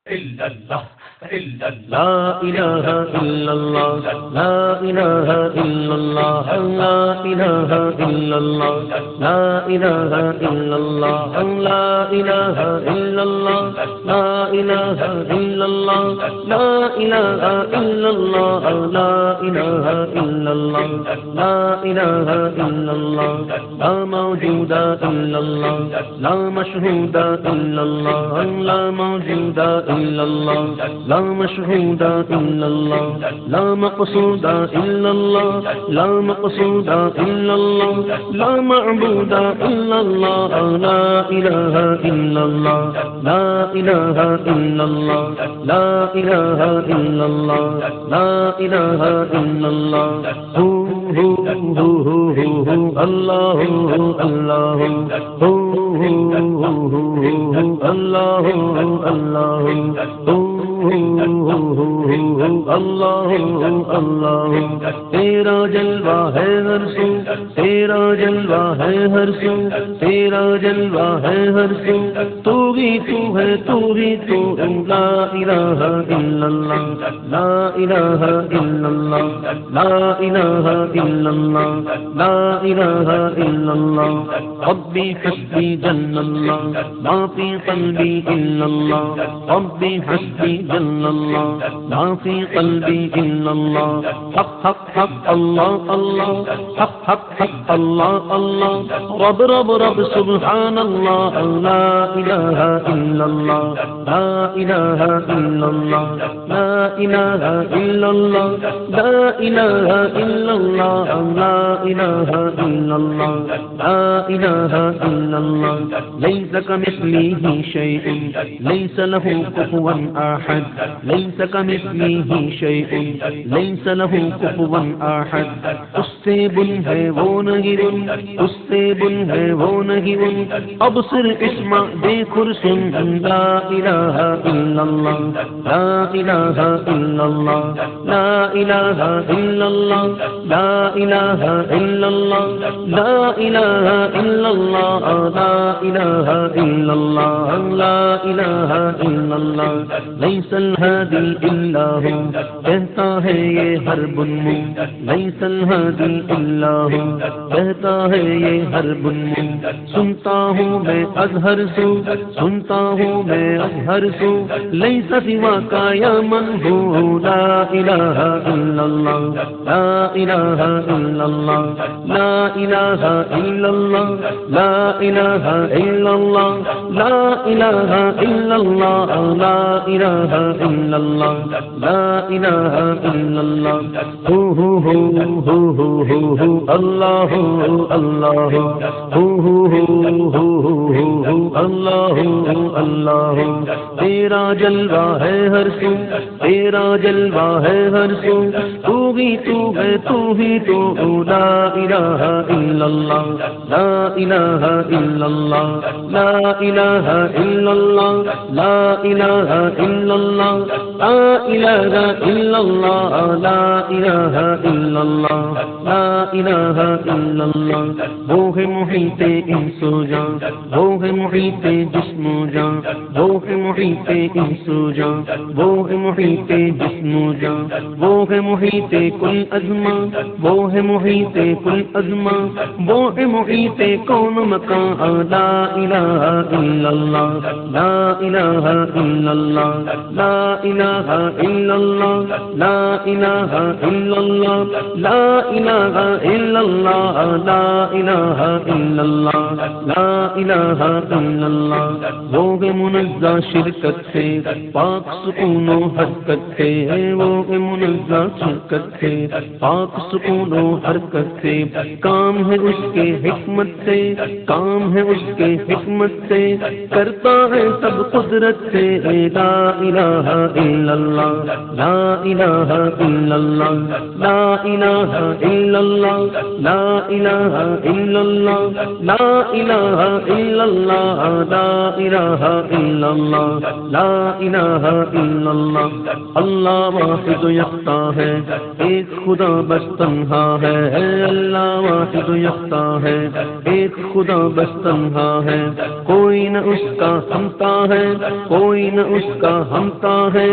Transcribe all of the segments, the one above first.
إلا الله إلا الله لا إله إلا الله لا إله إلا الله لا إله إلا الله لا إله إلا الله لا إله إلا الله لا إله إلا الله لا إله إلا الله لا إله إلا الله لا إله إلا الله لا موجود إلا الله لا مشهود إلا الله لا موجود إلا الله لا مشهود إلا الله لا مقصود إلا الله لا مقصود إلا الله لا معبود إلا الله لا إله إلا الله لا إله إلا الله لا إله إلا الله لا إله إلا الله هو الله الله الله اللہ اللہ تیرا جلوہ ہے ہر سو تیرا جلوہ ہے ہر سو تیرا جلوہ ہے ہر سو تو ہی تو ہے تو ہی تو لا الہ الا اللہ لا الہ الا اللہ لا الہ الا اللہ لا الہ الا اللہ ربی حسبی جل اللہ ما فی قلبی الا اللہ ربی حسبی جل اللہ ما فی قلبی الا اللہ حق حق حق اللہ اللہ حق حق حق اللہ اللہ رب رب رب سبحان اللہ لا الہ الا اللہ لا الہ الا اللہ لا الہ الا اللہ لا الہ الا اللہ لا الہ الا اللہ لا الہ الا اللہ لیس کمثلہ شیء لیس لہ کفوا احد لیس کمثلہ شیء لیس لہ کفوا احد اس سے بن ہے وہ نہیں بن اس سے بن ہے وہ نہیں بن ابصر اسمع دیکھ اور سن لا الہ الا اللہ لا الہ الا اللہ لا الہ الا اللہ لا الہ الا اللہ لا الہ الا اللہ لا الہ الا اللہ لا الہ الا اللہ لیس الہادی الا ہو کہتا ہے یہ ہر بنمو لیس الہادی الا ہو کہتا ہے یہ ہر بنمو سنتا ہوں میں ازہر سو سنتا ہوں میں ازہر سو لیس سوا کا یا من ہو لا الہ الا اللہ لا الہ الا اللہ لا الہ الا اللہ لا الہ الا اللہ لا الہ الا اللہ لا الہ الا اللہ لا الہ الا اللہ ہو اللہ اللہ اللہ اللہ تیرا جلوہ ہے ہر سو تیرا جلوہ ہے ہر سو تو ہی تو ہے تو ہی تو لا الہ الا اللہ لا الہ الا اللہ لا الہ الا اللہ لا الہ الا اللہ لا الہ الا اللہ لا الہ الا اللہ لا الہ الا اللہ وہ ہے محیط انس و جان وہ ہے محیط جسم و جان وہ ہے محیط انس و جان وہ ہے محیط جسم و جان وہ ہے محیط کل ازما وہ ہے محیط کل ازما وہ ہے محیط کون مکان لا الہ الا اللہ لا الہ الا اللہ لا الہ الا اللہ لا الہ الا اللہ لا الہ الا اللہ لا الہ الا اللہ لا الہ الا اللہ وہ ہے منزہ شرکت سے پاک سکون و حرکت سے وہ ہے منزہ شرکت سے پاک سکون و حرکت سے کام ہے اس کے حکمت سے کام ہے اس کے حکمت سے کرتا ہے سب قدرت سے لا الہ الا اللہ لا لا الہ الا اللہ لا الہ الا اللہ لا الہ الا اللہ لا الہ الا اللہ لا الہ الا اللہ لا الہ الا اللہ اللہ واحد یکتا ہے ایک خدا بس تنہا ہے اللہ واحد یکتا ہے ایک خدا بس تنہا ہے کوئی نہ اس کا ہمتا ہے کوئی نہ اس کا ہمتا ہے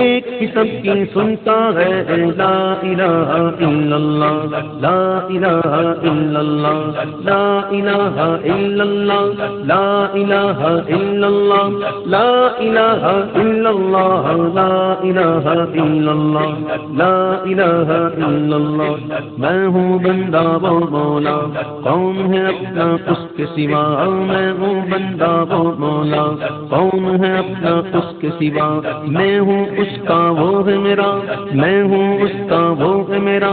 ایک ہی سب کی سنتا ہے لا الہ الا اللہ لا الہ الا اللہ لا الہ الا اللہ لا الہ الا اللہ لا الہ الا اللہ لا الہ الا اللہ لا الہ الا اللہ میں ہوں بندہ وہ مولا کون ہے اپنا اس کے سوا میں ہوں بندہ وہ مولا کون ہے اپنا اس کے سوا میں ہوں اس کا وہ ہے میرا میں ہوں اس کا وہ ہے میرا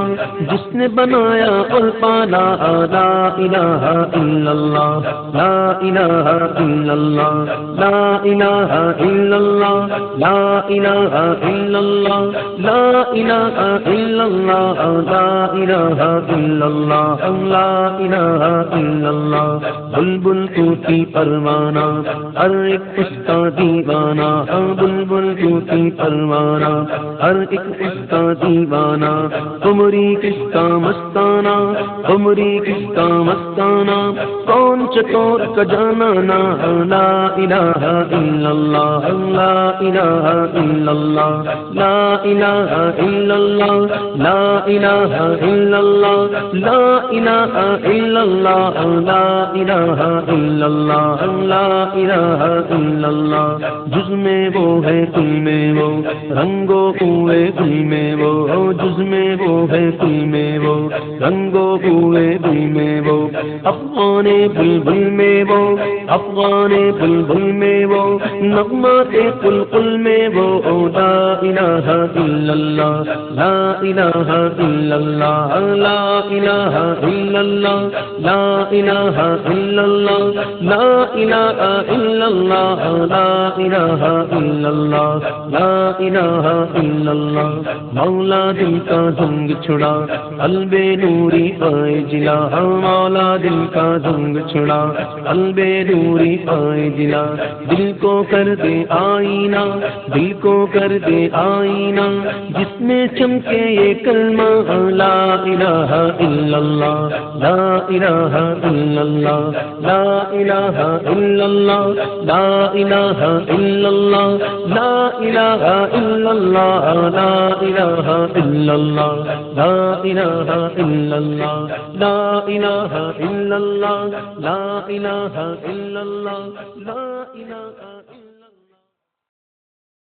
جس نے بنایا اور پالا لا الہ الا اللہ لا الہ الا اللہ لا الہ الا اللہ لا الہ الا اللہ لا الہ الا اللہ لا الہ الا اللہ لا الہ الا اللہ بلبل طوطی پروانہ ہر ایک اس کا دیوانہ بلبل طوطی پروانہ ہر ایک اس کا دیوانہ تمری کس کا مستانہ تمری کس کا مستانہ کون چکور کا جانانا لا الہ الا اللہ لا الہ الا اللہ لا الہ الا اللہ لا الہ الا اللہ لا الہ الا اللہ لا الہ الا اللہ لا الہ الا اللہ جز میں وہ ہے کل میں وہ رنگو کوئے گل میں وہ جز میں وہ ہے کل میں وہ رنگو کوئے گل میں وہ افغان بلبل میں وہ افغان بلبل میں وہ نغمات قلقل میں وہ لا الہ الا اللہ لا الہ الا اللہ لا الہ الا اللہ لا الہ الا اللہ لا الہ الا اللہ لا الہ الا اللہ لا الہ الا اللہ مولا دل کا زنگ چھڑا قلب نوری پائے جلا مولا دل کا زنگ چھڑا قلب نوری پائے جلا دل کو کر دے آئینہ دل کو کر دے آئینہ جس میں چمکے یہ کلمہ لا الہ الا اللہ لا الہ الا اللہ لا الہ الا اللہ لا الہ الا اللہ لا الہ الا اللہ لا الہ الا اللہ لا الہ الا اللہ لا الہ الا اللہ لا الہ الا اللہ لا الہ